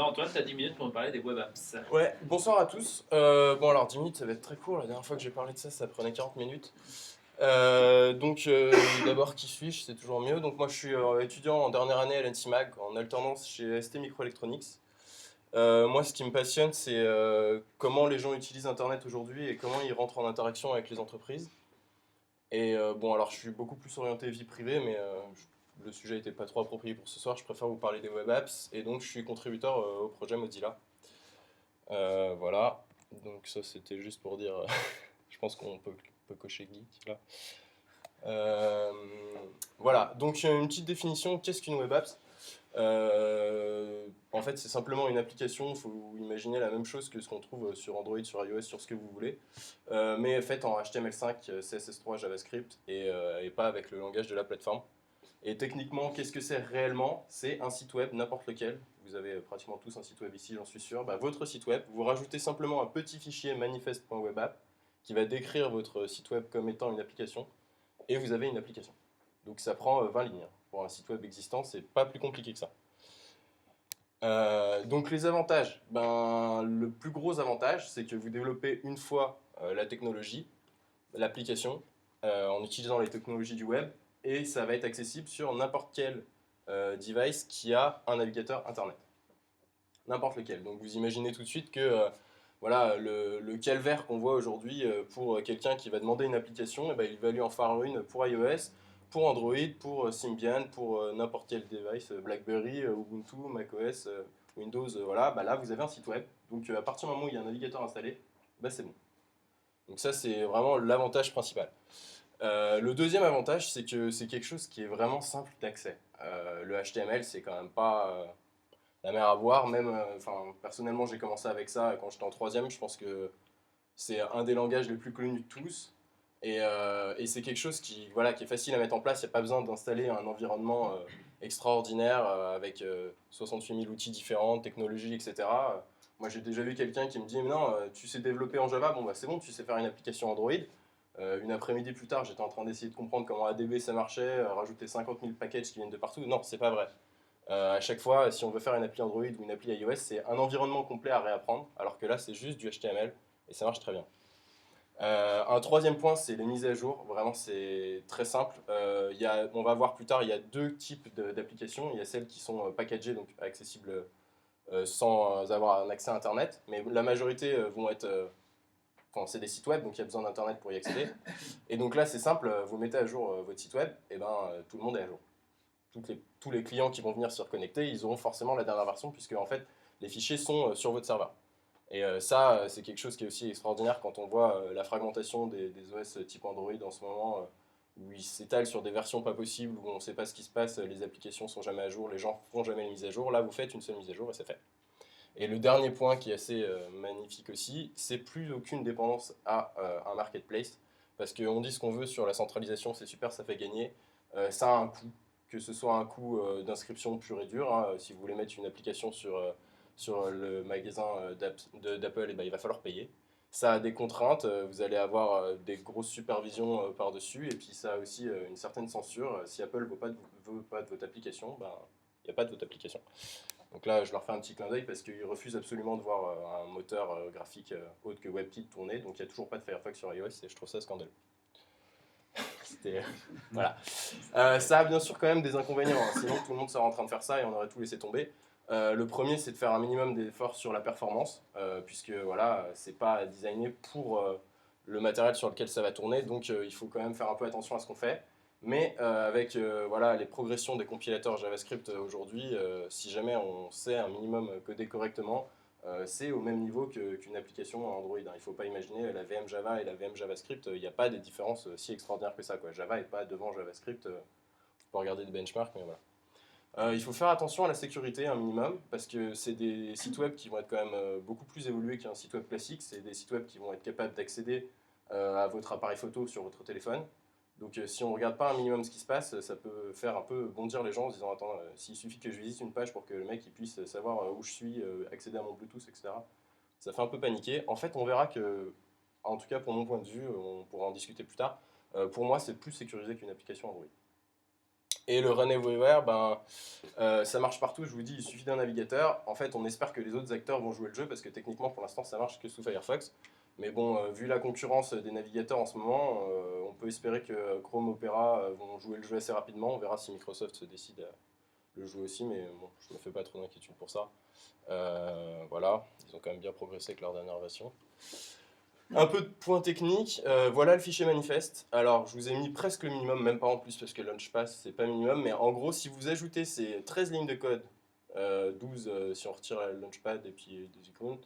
Alors Antoine, tu as 10 minutes pour me parler des web apps. Ouais, bonsoir à tous. Bon alors 10 minutes ça va être très court, la dernière fois que j'ai parlé de ça, ça prenait 40 minutes. D'abord qui suis-je, c'est toujours mieux. Donc moi je suis étudiant en dernière année à l'NCMAG, en alternance chez ST Microelectronics. Moi ce qui me passionne c'est comment les gens utilisent Internet aujourd'hui et comment ils rentrent en interaction avec les entreprises. Bon alors je suis beaucoup plus orienté vie privée mais le sujet n'était pas trop approprié pour ce soir, je préfère vous parler des web apps et donc je suis contributeur au projet Mozilla. Voilà, donc ça c'était juste pour dire, je pense qu'on peut cocher geek là. Euh, voilà, donc une petite définition, qu'est-ce qu'une web app? En fait c'est simplement une application, il faut imaginer la même chose que ce qu'on trouve sur Android, sur iOS, sur ce que vous voulez, mais faite en HTML5, CSS3, JavaScript et pas avec le langage de la plateforme. Et techniquement, qu'est-ce que c'est réellement? C'est un site web, n'importe lequel. Vous avez pratiquement tous un site web ici, j'en suis sûr. Bah, votre site web, vous rajoutez simplement un petit fichier manifest.webapp qui va décrire votre site web comme étant une application, et vous avez une application. Donc ça prend 20 lignes. Pour un site web existant, c'est pas plus compliqué que ça. Donc les avantages, le plus gros avantage, c'est que vous développez une fois la technologie, l'application, en utilisant les technologies du web, et ça va être accessible sur n'importe quel device qui a un navigateur internet. N'importe lequel. Donc vous imaginez tout de suite que voilà, le calvaire qu'on voit aujourd'hui pour quelqu'un qui va demander une application, et ben, il va lui en faire une pour iOS, pour Android, pour Symbian, pour n'importe quel device, BlackBerry, Ubuntu, macOS, Windows, voilà, bah là vous avez un site web. Donc à partir du moment où il y a un navigateur installé, bah, c'est bon. Donc ça c'est vraiment l'avantage principal. Le deuxième avantage, c'est que c'est quelque chose qui est vraiment simple d'accès. Le HTML, c'est quand même pas la mer à boire. Même, personnellement, j'ai commencé avec ça quand j'étais en troisième. Je pense que c'est un des langages les plus connus de tous. Et c'est quelque chose qui, voilà, qui est facile à mettre en place. Il n'y a pas besoin d'installer un environnement extraordinaire avec 68 000 outils différents, technologies, etc. Moi, j'ai déjà vu quelqu'un qui me dit, mais non, tu sais développer en Java, bon, bah, c'est bon, tu sais faire une application Android. Une après-midi plus tard, j'étais en train d'essayer de comprendre comment ADB ça marchait, rajouter 50 000 packages qui viennent de partout. Non, c'est pas vrai. À chaque fois, si on veut faire une appli Android ou une appli iOS, c'est un environnement complet à réapprendre, alors que là, c'est juste du HTML et ça marche très bien. Un troisième point, c'est les mises à jour. Vraiment, c'est très simple. On va voir plus tard, il y a deux types d'applications. Il y a celles qui sont packagées, donc accessibles sans avoir un accès à Internet, mais la majorité vont être c'est des sites web, donc il y a besoin d'Internet pour y accéder. Et donc là, c'est simple, vous mettez à jour votre site web, et tout le monde est à jour. Tous les clients qui vont venir se reconnecter, ils auront forcément la dernière version, puisque en fait, les fichiers sont sur votre serveur. Et ça, c'est quelque chose qui est aussi extraordinaire quand on voit la fragmentation des OS type Android en ce moment, où ils s'étalent sur des versions pas possibles, où on ne sait pas ce qui se passe, les applications sont jamais à jour, les gens font jamais les mises à jour. Là, vous faites une seule mise à jour et c'est fait. Et le dernier point qui est assez magnifique aussi, c'est plus aucune dépendance à un marketplace. Parce qu'on dit ce qu'on veut sur la centralisation, c'est super, ça fait gagner. Ça a un coût, que ce soit un coût d'inscription pur et dur. Hein. Si vous voulez mettre une application sur le magasin d'Apple, il va falloir payer. Ça a des contraintes, vous allez avoir des grosses supervisions par-dessus, et puis ça a aussi une certaine censure. Si Apple ne veut pas de votre application, il n'y a pas de votre application. Donc là, je leur fais un petit clin d'œil parce qu'ils refusent absolument de voir un moteur graphique autre que WebKit tourner. Donc il n'y a toujours pas de Firefox sur iOS et je trouve ça scandaleux. Voilà. Ça a bien sûr quand même des inconvénients, hein. Sinon tout le monde serait en train de faire ça et on aurait tout laissé tomber. Le premier, c'est de faire un minimum d'efforts sur la performance, puisque voilà, c'est pas designé pour le matériel sur lequel ça va tourner, donc il faut quand même faire un peu attention à ce qu'on fait. Mais avec voilà, les progressions des compilateurs JavaScript aujourd'hui, si jamais on sait un minimum coder correctement, c'est au même niveau qu'une application Android. Hein. Il ne faut pas imaginer la VM Java et la VM JavaScript, il n'y a pas des différences si extraordinaires que ça, quoi. Java n'est pas devant JavaScript, on peut regarder des benchmarks, mais voilà. Il faut faire attention à la sécurité un minimum, parce que c'est des sites web qui vont être quand même beaucoup plus évolués qu'un site web classique. C'est des sites web qui vont être capables d'accéder à votre appareil photo sur votre téléphone. Donc si on ne regarde pas un minimum ce qui se passe, ça peut faire un peu bondir les gens en se disant attends, s'il suffit que je visite une page pour que le mec il puisse savoir où je suis, accéder à mon Bluetooth, etc. Ça fait un peu paniquer. En fait, on verra que, en tout cas pour mon point de vue, on pourra en discuter plus tard, pour moi c'est plus sécurisé qu'une application Android. Et le Run Everywhere, ça marche partout, je vous dis, il suffit d'un navigateur. En fait, on espère que les autres acteurs vont jouer le jeu parce que techniquement, pour l'instant, ça marche que sous Firefox. Mais bon, vu la concurrence des navigateurs en ce moment, on peut espérer que Chrome, Opera vont jouer le jeu assez rapidement. On verra si Microsoft se décide à le jouer aussi, mais bon, je me fais pas trop d'inquiétude pour ça. Voilà, ils ont quand même bien progressé avec leur dernière version. Un peu de points techniques, voilà le fichier manifeste. Alors, je vous ai mis presque le minimum, même pas en plus, parce que Launchpass, c'est pas minimum, mais en gros, si vous ajoutez ces 13 lignes de code, 12 si on retire le Launchpad et puis des icônes,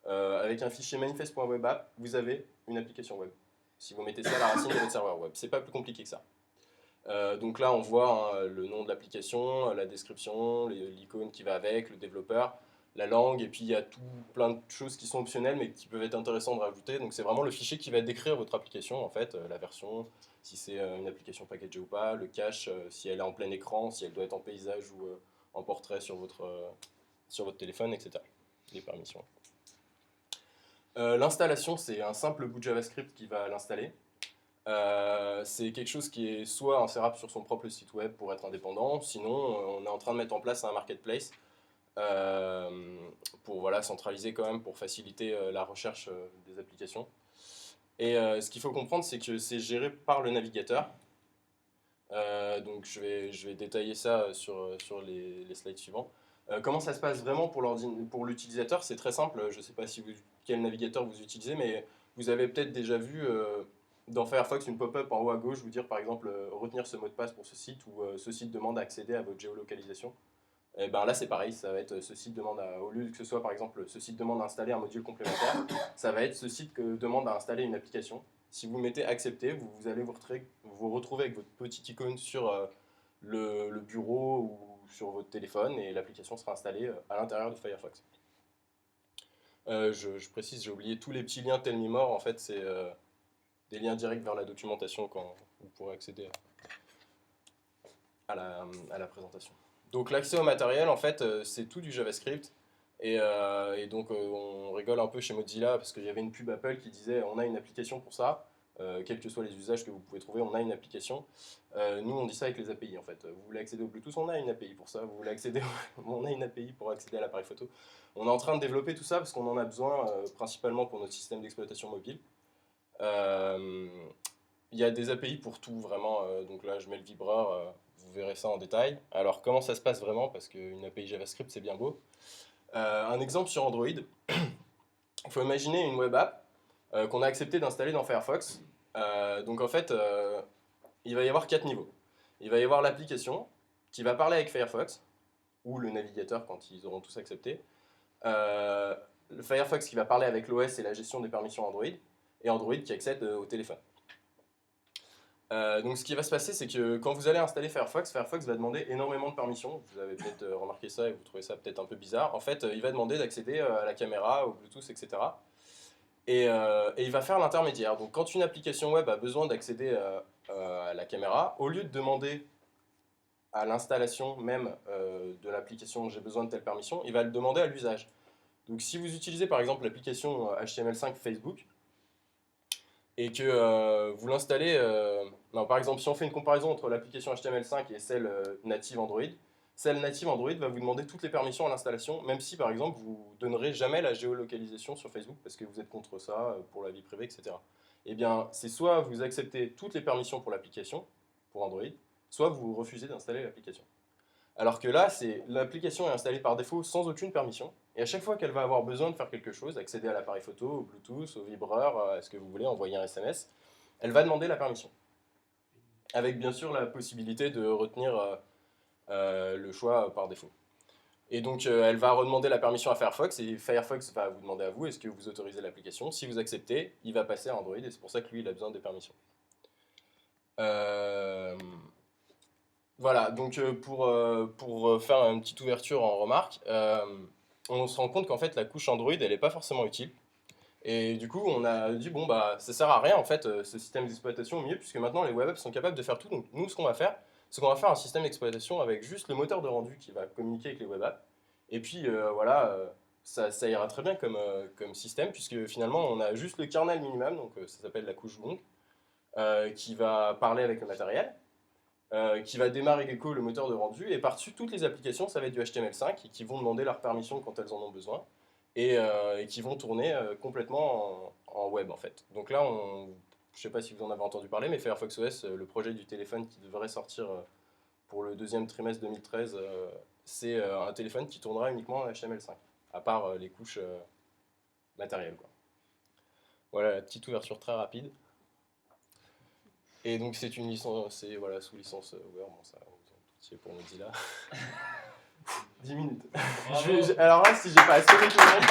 avec un fichier manifest.webapp, vous avez une application web. Si vous mettez ça à la racine de votre serveur web, c'est pas plus compliqué que ça. Donc là, on voit hein, le nom de l'application, la description, l'icône qui va avec, le développeur, la langue, et puis il y a tout plein de choses qui sont optionnelles mais qui peuvent être intéressantes de rajouter. Donc c'est vraiment le fichier qui va décrire votre application, en fait, la version, si c'est une application packagée ou pas, le cache, si elle est en plein écran, si elle doit être en paysage ou en portrait sur votre téléphone, etc. Les permissions. L'installation, c'est un simple bout de JavaScript qui va l'installer. C'est quelque chose qui est soit insérable sur son propre site web pour être indépendant, sinon on est en train de mettre en place un marketplace pour voilà, centraliser quand même, pour faciliter la recherche des applications. Et ce qu'il faut comprendre, c'est que c'est géré par le navigateur. Donc je vais détailler ça sur les slides suivants. Comment ça se passe vraiment pour l'utilisateur? C'est très simple, je ne sais pas quel navigateur vous utilisez, mais vous avez peut-être déjà vu dans Firefox une pop-up en haut à gauche vous dire par exemple retenir ce mot de passe pour ce site ou ce site demande à accéder à votre géolocalisation. Et ben là c'est pareil, ça va être ce site demande au lieu que ce soit par exemple ce site demande à installer un module complémentaire, ça va être ce site que demande à installer une application. Si vous mettez accepter, vous allez vous retrouver avec votre petite icône sur le bureau ou sur votre téléphone et l'application sera installée à l'intérieur de Firefox. Je précise, j'ai oublié tous les petits liens Tell Me More, en fait c'est des liens directs vers la documentation quand vous pourrez accéder à la présentation. Donc l'accès au matériel, en fait, c'est tout du JavaScript. Et donc on rigole un peu chez Mozilla parce qu'il y avait une pub Apple qui disait on a une application pour ça, quels que soient les usages que vous pouvez trouver, on a une application. Nous on dit ça avec les API en fait. Vous voulez accéder au Bluetooth, on a une API pour ça. Vous voulez accéder, on a une API pour accéder à l'appareil photo. On est en train de développer tout ça parce qu'on en a besoin principalement pour notre système d'exploitation mobile. Il y a des API pour tout vraiment. Donc là je mets le vibreur, vous verrez ça en détail. Alors comment ça se passe vraiment parce qu'une API JavaScript c'est bien beau. Un exemple sur Android, il faut imaginer une web app qu'on a accepté d'installer dans Firefox. Donc en fait, il va y avoir 4 niveaux. Il va y avoir l'application qui va parler avec Firefox, ou le navigateur quand ils auront tous accepté. Le Firefox qui va parler avec l'OS et la gestion des permissions Android, et Android qui accède au téléphone. Donc ce qui va se passer, c'est que quand vous allez installer Firefox, Firefox va demander énormément de permissions. Vous avez peut-être remarqué ça et vous trouvez ça peut-être un peu bizarre. En fait, il va demander d'accéder à la caméra, au Bluetooth, etc. Et il va faire l'intermédiaire. Donc quand une application web a besoin d'accéder à la caméra, au lieu de demander à l'installation même de l'application j'ai besoin de telle permission, il va le demander à l'usage. Donc si vous utilisez par exemple l'application HTML5 Facebook, et que vous l'installez, par exemple, si on fait une comparaison entre l'application HTML5 et celle native Android, celle native Android va vous demander toutes les permissions à l'installation, même si par exemple vous donnerez jamais la géolocalisation sur Facebook parce que vous êtes contre ça pour la vie privée, etc. Eh bien, c'est soit vous acceptez toutes les permissions pour l'application, pour Android, soit vous refusez d'installer l'application. Alors que là, l'application est installée par défaut sans aucune permission. Et à chaque fois qu'elle va avoir besoin de faire quelque chose, accéder à l'appareil photo, au Bluetooth, au vibreur, à ce que vous voulez, envoyer un SMS, elle va demander la permission. Avec bien sûr la possibilité de retenir le choix par défaut. Et donc elle va redemander la permission à Firefox et Firefox va vous demander à vous est-ce que vous autorisez l'application. Si vous acceptez, il va passer à Android et c'est pour ça que lui il a besoin des permissions. Voilà, donc pour faire une petite ouverture en remarque, on se rend compte qu'en fait la couche Android elle n'est pas forcément utile. Et du coup on a dit bon bah ça sert à rien en fait ce système d'exploitation au milieu puisque maintenant les web apps sont capables de faire tout. Donc nous ce qu'on va faire, c'est qu'on va faire un système d'exploitation avec juste le moteur de rendu qui va communiquer avec les web apps. Et puis voilà, ça ira très bien comme système puisque finalement on a juste le kernel minimum, donc ça s'appelle la couche longue, qui va parler avec le matériel. qui va démarrer Gecko, le moteur de rendu, et par-dessus, toutes les applications, ça va être du HTML5, et qui vont demander leur permission quand elles en ont besoin, et qui vont tourner complètement en web, en fait. Donc là, je ne sais pas si vous en avez entendu parler, mais Firefox OS, le projet du téléphone qui devrait sortir pour le deuxième trimestre 2013, c'est un téléphone qui tournera uniquement en HTML5, à part les couches matérielles, quoi. Voilà, la petite ouverture très rapide. Et donc c'est une licence, c'est voilà, sous licence ouverte, bon ça, c'est pour Mozilla. 10 minutes. Alors là, si j'ai pas assuré tout le monde.